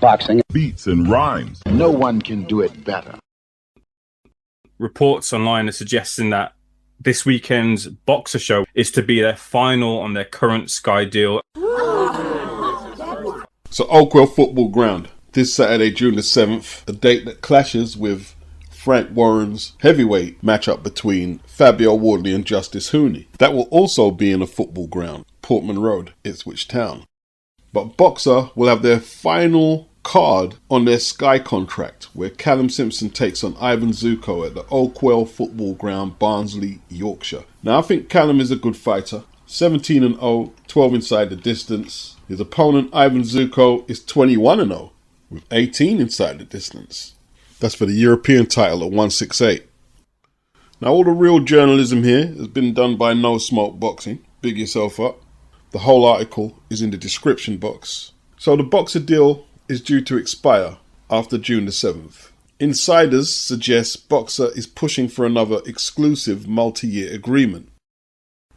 Boxing. Beats and rhymes. No one can do it better. Reports online are suggesting that this weekend's Boxer show is to be their final on their current Sky deal. So Okolie Football Ground, this Saturday, June the 7th, a date that clashes with Frank Warren's heavyweight matchup between Fabio Wardley and Justice Huni. That will also be in a football ground, Portman Road, Ipswich Town. But Boxer will have their final card on their Sky contract, where Callum Simpson takes on Ivan Zuko at the Okolie Football Ground, Barnsley, Yorkshire. Now, I think Callum is a good fighter. 17-0, 12 inside the distance. His opponent, Ivan Zuko, is 21-0, with 18 inside the distance. That's for the European title at 168. Now, all the real journalism here has been done by No Smoke Boxing. Big yourself up. The whole article is in the description box. So the Boxer deal is due to expire after June the 7th. Insiders suggest Boxer is pushing for another exclusive multi-year agreement.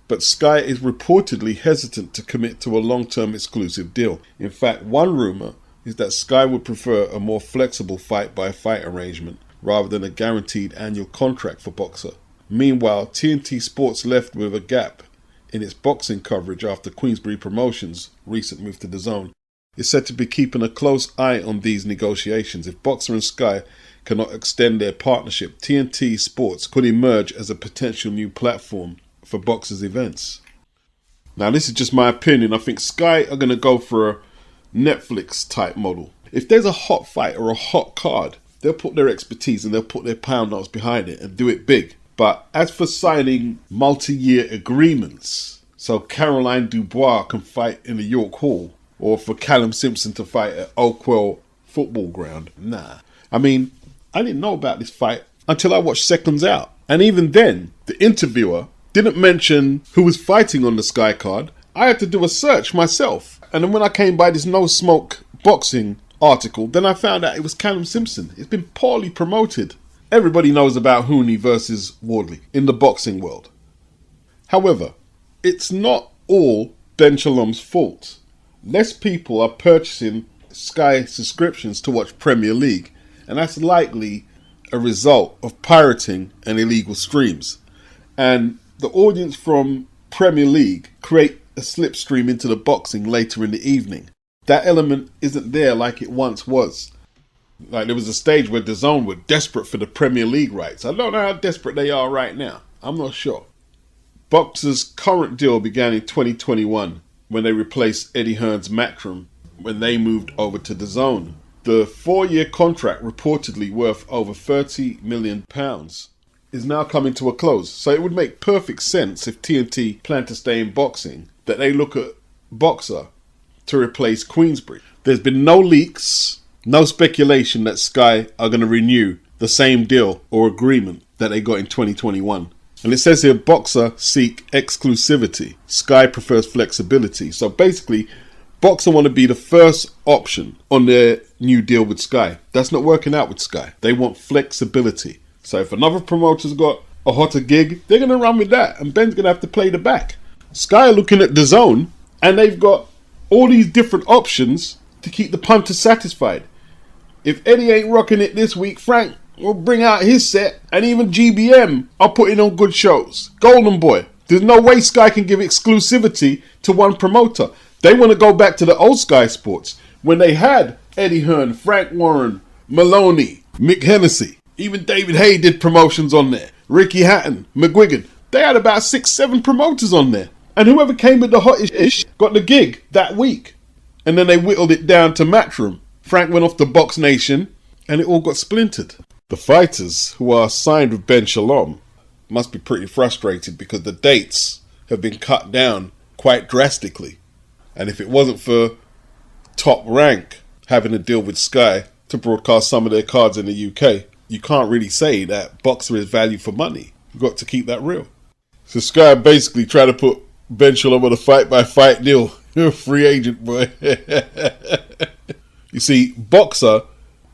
But Sky is reportedly hesitant to commit to a long-term exclusive deal. In fact, one rumour is that Sky would prefer a more flexible fight-by-fight arrangement rather than a guaranteed annual contract for Boxer. Meanwhile, TNT Sports left with a gap in its boxing coverage after Queensberry Promotions' recent move to DAZN. Is said to be keeping a close eye on these negotiations. If Boxer and Sky cannot extend their partnership, TNT Sports could emerge as a potential new platform for Boxer's events. Now, this is just my opinion. I think Sky are going to go for a Netflix type model. If there's a hot fight or a hot card, they'll put their expertise and they'll put their pound notes behind it and do it big. But as for signing multi-year agreements, so Caroline Dubois can fight in the York Hall, or for Callum Simpson to fight at Okolie Football Ground, nah. I mean, I didn't know about this fight until I watched Seconds Out. And even then, the interviewer didn't mention who was fighting on the Sky card. I had to do a search myself. And then when I came by this No Smoke Boxing article, then I found out it was Callum Simpson. It's been poorly promoted. Everybody knows about Huni versus Wardley in the boxing world. However, it's not all Ben Shalom's fault. Less people are purchasing Sky subscriptions to watch Premier League, and that's likely a result of pirating and illegal streams. And the audience from Premier League create a slipstream into the boxing later in the evening. That element isn't there like it once was. Like, there was a stage where DAZN were desperate for the Premier League rights. I don't know how desperate they are right now. I'm not sure. Boxer's current deal began in 2021 when they replaced Eddie Hearn's Matchroom when they moved over to DAZN. The 4-year contract, reportedly worth over £30 million, is now coming to a close. So it would make perfect sense if TNT plan to stay in boxing that they look at Boxer to replace Queensberry. There's been no leaks, no speculation that Sky are going to renew the same deal or agreement that they got in 2021. And it says here, Boxer seek exclusivity. Sky prefers flexibility. So basically, Boxer want to be the first option on their new deal with Sky. That's not working out with Sky. They want flexibility. So if another promoter's got a hotter gig, they're going to run with that. And Ben's going to have to play the back. Sky are looking at DAZN, and they've got all these different options to keep the punter satisfied. If Eddie ain't rocking it this week, Frank will bring out his set, and even GBM are putting on good shows. Golden Boy. There's no way Sky can give exclusivity to one promoter. They want to go back to the old Skysports when they had Eddie Hearn, Frank Warren, Maloney, Mick Hennessy. Even David Hay did promotions on there. Ricky Hatton, McGuigan. They had about 6-7 promoters on there. And whoever came with the hottest got the gig that week. And then they whittled it down to Matchroom. Frank went off to Box Nation and it all got splintered. The fighters who are signed with Ben Shalom must be pretty frustrated because the dates have been cut down quite drastically. And if it wasn't for Top Rank having a deal with Sky to broadcast some of their cards in the UK, you can't really say that Boxer is value for money. You've got to keep that real. So Sky basically tried to put Ben Shalom on a fight-by-fight deal. You're a free agent, boy. You see, Boxer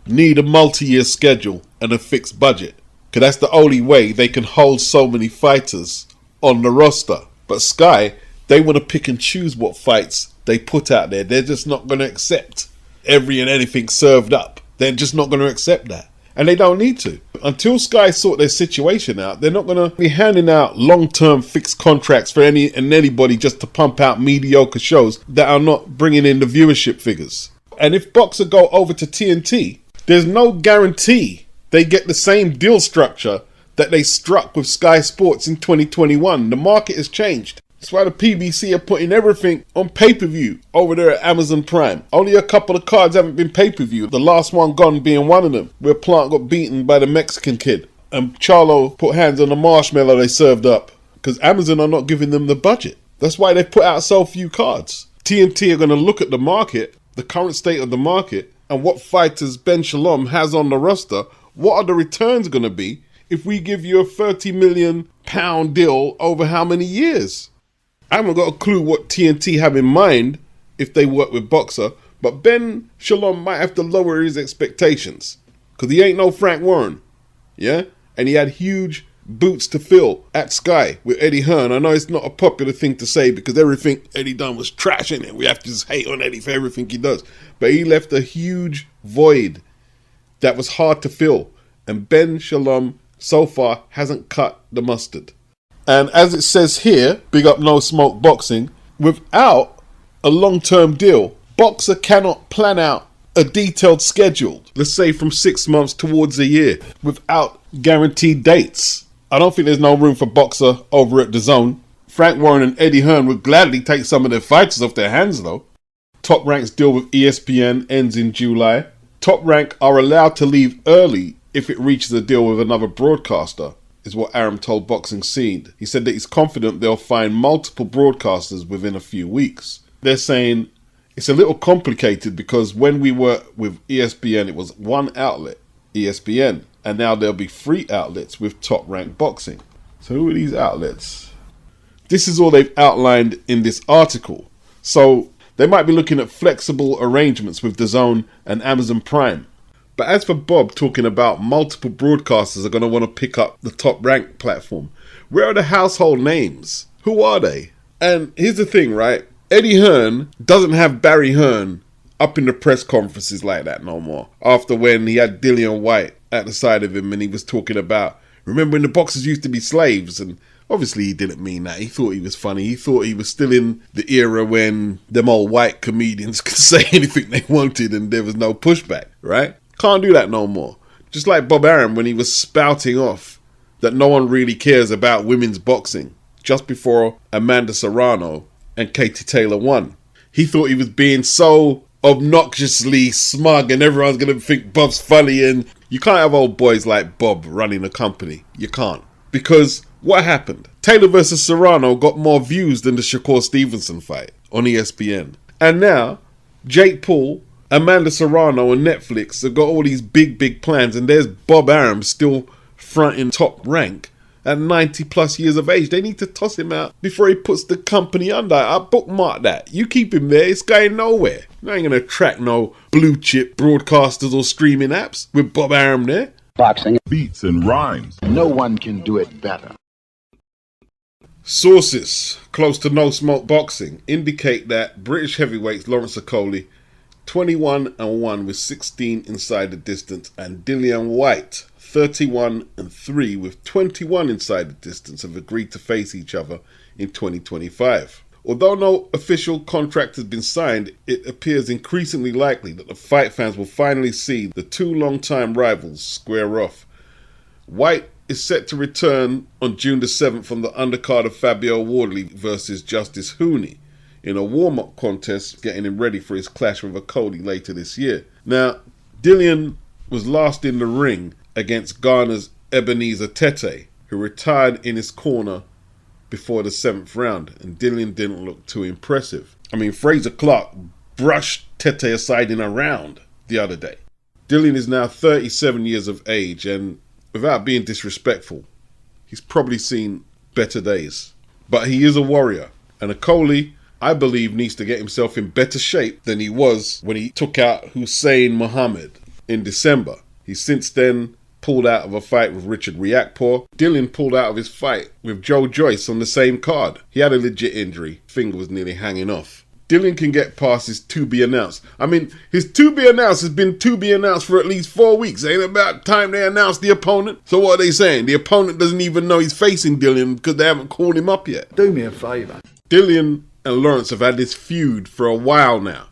need a multi-year schedule and a fixed budget, because that's the only way they can hold so many fighters on the roster. But Sky, they want to pick and choose what fights they put out there. They're just not going to accept every and anything served up. They're just not going to accept that. And they don't need to. Until Sky sort their situation out, they're not going to be handing out long-term fixed contracts for anybody just to pump out mediocre shows that are not bringing in the viewership figures. And if Boxer go over to TNT, there's no guarantee they get the same deal structure that they struck with Sky Sports in 2021. The market has changed. That's why the PBC are putting everything on pay-per-view over there at Amazon Prime. Only a couple of cards haven't been pay-per-view. The last one gone being one of them, where Plant got beaten by the Mexican kid. And Charlo put hands on the marshmallow they served up. Because Amazon are not giving them the budget. That's why they've put out so few cards. TNT are going to look at the market, the current state of the market, and what fighters Ben Shalom has on the roster. What are the returns going to be if we give you a £30 million deal over how many years? I haven't got a clue what TNT have in mind if they work with Boxer, but Ben Shalom might have to lower his expectations because he ain't no Frank Warren, yeah? And he had huge boots to fill at Sky with Eddie Hearn. I know it's not a popular thing to say because everything Eddie done was trash, innit? We have to just hate on Eddie for everything he does. But he left a huge void that was hard to fill, and Ben Shalom so far hasn't cut the mustard. And as it says here, big up No Smoke Boxing, without a long-term deal, Boxer cannot plan out a detailed schedule, let's say from 6 months towards a year, without guaranteed dates. I don't think there's no room for Boxer over at DAZN. Frank Warren and Eddie Hearn would gladly take some of their fighters off their hands though. Top Rank's deal with ESPN ends in July. Top Rank are allowed to leave early if it reaches a deal with another broadcaster, is what Aram told Boxing Scene. He said that he's confident they'll find multiple broadcasters within a few weeks. They're saying it's a little complicated because when we were with ESPN, it was one outlet, ESPN, and now there'll be 3 outlets with Top Rank Boxing. So who are these outlets? This is all they've outlined in this article. So they might be looking at flexible arrangements with DAZN and Amazon Prime. But as for Bob talking about multiple broadcasters are going to want to pick up the Top Rank platform, where are the household names? Who are they? And here's the thing, right? Eddie Hearn doesn't have Barry Hearn up in the press conferences like that no more. After when he had DILLIAN Whyte at the side of him and he was talking about, remember when the boxers used to be slaves? And obviously he didn't mean that. He thought he was funny. He thought he was still in the era when them old white comedians could say anything they wanted and there was no pushback, right? Can't do that no more. Just like Bob Arum when he was spouting off that no one really cares about women's boxing just before Amanda Serrano and Katie Taylor won. He thought he was being so obnoxiously smug and everyone's going to think Bob's funny, and you can't have old boys like Bob running a company. You can't. Because what happened? Taylor versus Serrano got more views than the Shakur Stevenson fight on ESPN. And now Jake Paul, Amanda Serrano and Netflix have got all these big plans, and there's Bob Arum still fronting Top Rank at 90 plus years of age. They need to toss him out before he puts the company under. I bookmark that. You keep him there, it's going nowhere. You ain't going to attract no blue chip broadcasters or streaming apps with Bob Arum there. Boxing, beats and rhymes. no one can do it better. Sources close to No Smoke Boxing indicate that British heavyweights Lawrence Okolie 21-1 with 16 inside the distance, and DILLIAN Whyte 31-3 with 21 inside the distance have agreed to face each other in 2025. Although no official contract has been signed, it appears increasingly likely that the fight fans will finally see the two long-time rivals square off. Whyte is set to return on June the 7th from the undercard of Fabio Wardley versus Justice Huni in a warm-up contest, getting him ready for his clash with Okolie later this year. Now, DILLIAN was last in the ring against Ghana's Ebenezer Tete, who retired in his corner before the 7th round, and DILLIAN didn't look too impressive. I mean, Fraser Clark brushed Tete aside in a round the other day. DILLIAN is now 37 years of age, and without being disrespectful, he's probably seen better days. But he is a warrior, and Okolie, I believe, needs to get himself in better shape than he was when he took out Hussein Muhammad in December. He's since then pulled out of a fight with Richard Riakporhe. DILLIAN pulled out of his fight with Joe Joyce on the same card. He had a legit injury. Finger was nearly hanging off. Dillian can get past his to be announced. I mean, his to be announced has been to be announced for at least 4 weeks. Ain't it about time they announce the opponent? So what are they saying? The opponent doesn't even know he's facing Dillian because they haven't called him up yet. Do me a favour. Dillian and Lawrence have had this feud for a while now.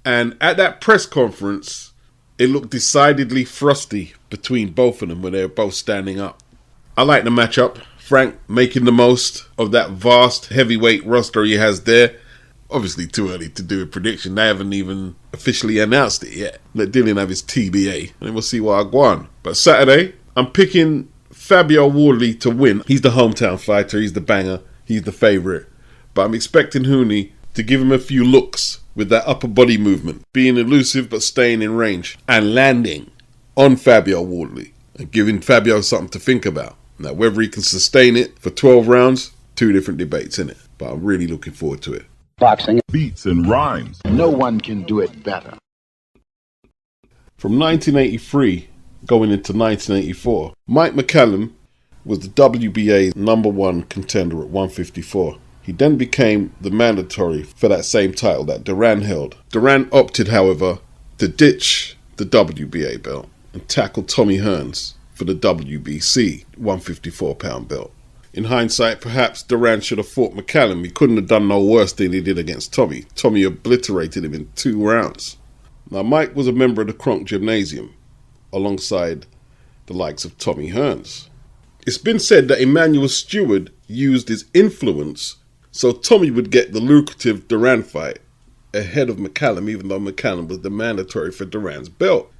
And at that press conference, it looked decidedly frosty between both of them when they were both standing up. I like the matchup. Frank making the most of that vast heavyweight roster he has there. Obviously too early to do a prediction. They haven't even officially announced it yet. Let Dillian have his TBA and we'll see what I go on. But Saturday, I'm picking Fabio Wardley to win. He's the hometown fighter. He's the banger. He's the favourite. But I'm expecting Huni to give him a few looks with that upper body movement. Being elusive but staying in range. And landing on Fabio Wardley. And giving Fabio something to think about. Now whether he can sustain it for 12 rounds, 2 different debates in it. But I'm really looking forward to it. Boxing. Beats and rhymes. No one can do it better. From 1983 going into 1984, Mike Mcallum was the WBA's #1 contender at 154. He then became the mandatory for that same title that Duran held. Duran opted, however, to ditch the WBA belt and tackle Tommy Hearns for the WBC 154-pound belt. In hindsight, perhaps Duran should have fought Mcallum. He couldn't have done no worse than he did against Tommy. Tommy obliterated him in 2 rounds. Now, Mike was a member of the Kronk Gymnasium, alongside the likes of Tommy Hearns. It's been said that Emmanuel Stewart used his influence so Tommy would get the lucrative Duran fight ahead of Mcallum, even though Mcallum was the mandatory for Duran's belt.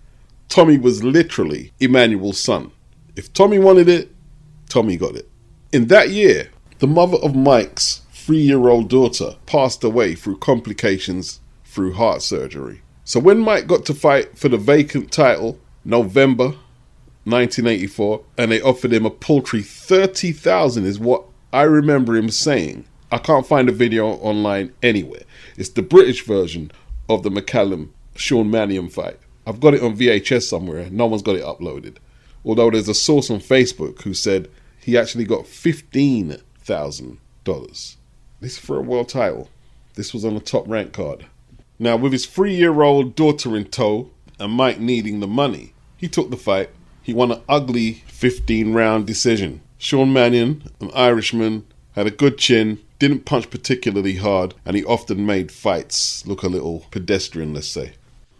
Tommy was literally Emmanuel's son. If Tommy wanted it, Tommy got it. In that year, the mother of Mike's 3-year-old daughter passed away through complications through heart surgery. So when Mike got to fight for the vacant title, November 1984, and they offered him a paltry $30,000 is what I remember him saying. I can't find a video online anywhere. It's the British version of the Mcallum-Sean Mannion fight. I've got it on VHS somewhere. No one's got it uploaded. Although there's a source on Facebook who said he actually got $15,000. This is for a world title. This was on the top rank card. Now, with his 3-year-old daughter in tow and Mike needing the money, he took the fight. He won an ugly 15-round decision. Sean Mannion, an Irishman, had a good chin, didn't punch particularly hard, and he often made fights look a little pedestrian, let's say.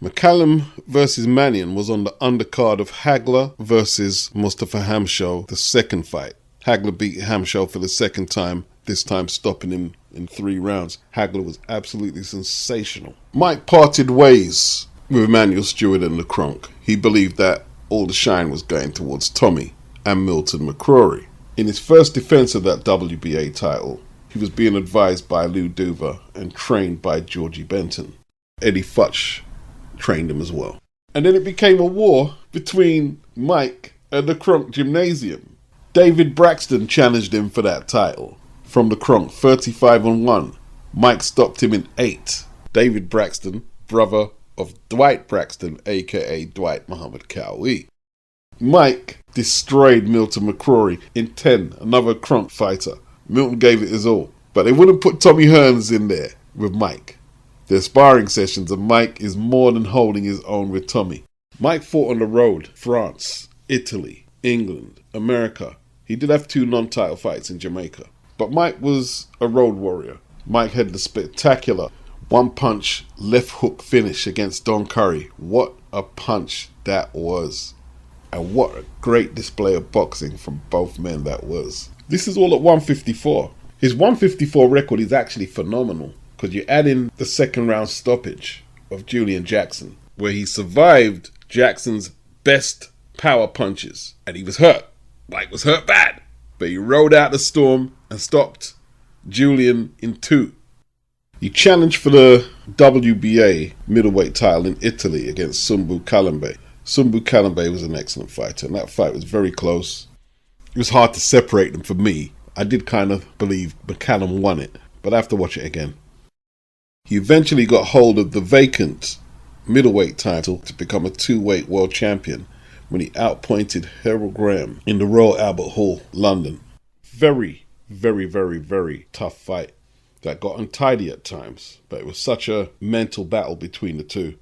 Mcallum versus Mannion was on the undercard of Hagler versus Mustafa Hamsho, the second fight. Hagler beat Hamsho for the second time, this time stopping him in 3 rounds. Hagler was absolutely sensational. Mike parted ways with Emmanuel Stewart and the Kronk. He believed that all the shine was going towards Tommy and Milton McCrory. In his first defense of that WBA title, he was being advised by Lou Duva and trained by Georgie Benton. Eddie Futch trained him as well. And then it became a war between Mike and the Kronk Gymnasium. David Braxton challenged him for that title. From the Kronk, 35-1. Mike stopped him in 8. David Braxton, brother of Dwight Braxton, aka Dwight Muhammad Cowie. Mike destroyed Milton McCrory in 10, another Kronk fighter. Milton gave it his all, but they wouldn't put Tommy Hearns in there with Mike. Their sparring sessions, and Mike is more than holding his own with Tommy. Mike fought on the road, France, Italy, England, America. He did have 2 non-title fights in Jamaica. But Mike was a road warrior. Mike had the spectacular one-punch left hook finish against Don Curry. What a punch that was. And what a great display of boxing from both men that was. This is all at 154. His 154 record is actually phenomenal, because you add in the second round stoppage of Julian Jackson, where he survived Jackson's best power punches, and he was hurt. Mike was hurt bad, but he rode out the storm and stopped Julian in 2. He challenged for the WBA middleweight title in Italy against Sumbu Kalambe. Sumbu Kalambe was an excellent fighter, and that fight was very close. It was hard to separate them for me. I did kind of believe Mcallum won it, but I have to watch it again. He eventually got hold of the vacant middleweight title to become a 2-weight world champion when he outpointed Harold Graham in the Royal Albert Hall, London. Very, very, very, very tough fight. that got untidy at times, but it was such a mental battle between the two.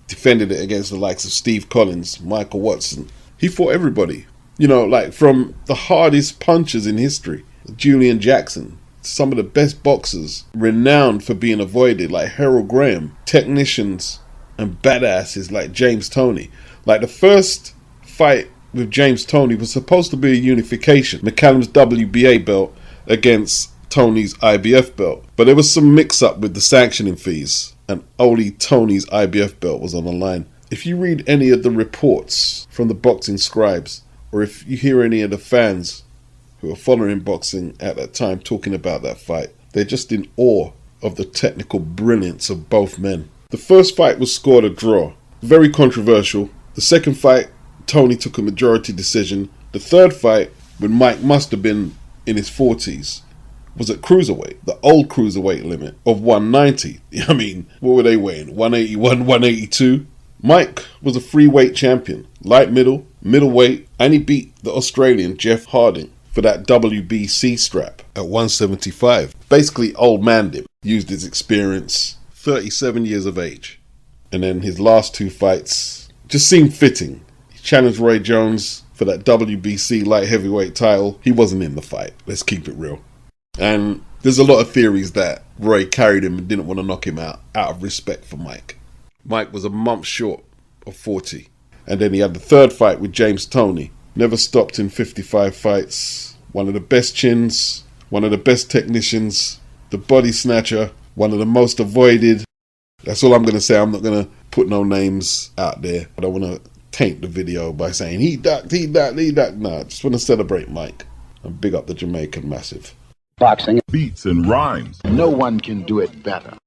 Defended it against the likes of Steve Collins, Michael Watson. He fought everybody. You know, like from the hardest punchers in history, Julian Jackson, some of the best boxers, renowned for being avoided, like Harold Graham, technicians and badasses like James Toney. Like the first fight with James Toney was supposed to be a unification, Mcallum's WBA belt against Toney's IBF belt. But there was some mix-up with the sanctioning fees, and only Toney's IBF belt was on the line. If you read any of the reports from the boxing scribes, or if you hear any of the fans who were following boxing at that time talking about that fight, they're just in awe of the technical brilliance of both men. The first fight was scored a draw, very controversial. The second fight, Toney took a majority decision. The third fight, when Mike must have been in his 40s, was at cruiserweight, the old cruiserweight limit of 190. I mean, what were they weighing? 181, 182? Mike was a free weight champion, light middle, middleweight, and he beat the Australian Jeff Harding for that WBC strap at 175. Basically old manned him, used his experience, 37 years of age. And then his last two fights just seemed fitting. He challenged Roy Jones for that WBC light heavyweight title. He wasn't in the fight, let's keep it real. And there's a lot of theories that Roy carried him and didn't want to knock him out of respect for Mike. Mike was a month short of 40. And then he had the third fight with James Toney. Never stopped in 55 fights. One of the best chins, one of the best technicians, the body snatcher, one of the most avoided. That's all I'm going to say. I'm not going to put no names out there. I don't want to taint the video by saying he ducked. No, I just want to celebrate Mike and big up the Jamaican massive. Boxing beats and rhymes. No one can do it better.